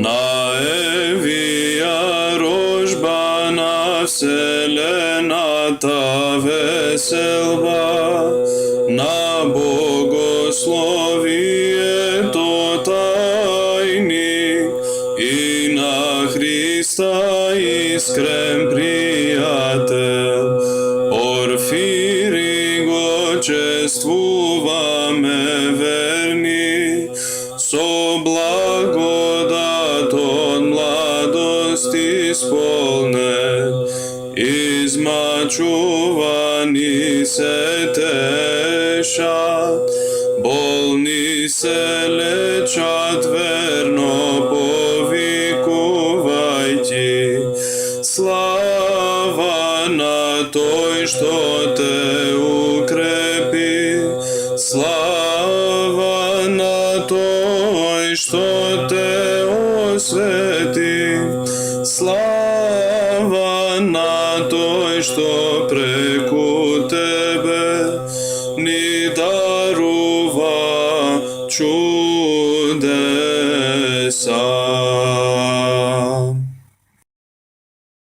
Наевија рожба на вселената веселба, на богословието тајни и на Христа искрен пријател. Порфири го чествуваме верни, со благодат од младост исполнен, измачувани се тешат, болни се лечат, верно повикувајќи. Слава на тој што те укрепи, слава на тој што те освети, слава на тој што преку тебе ни дарува чудеса.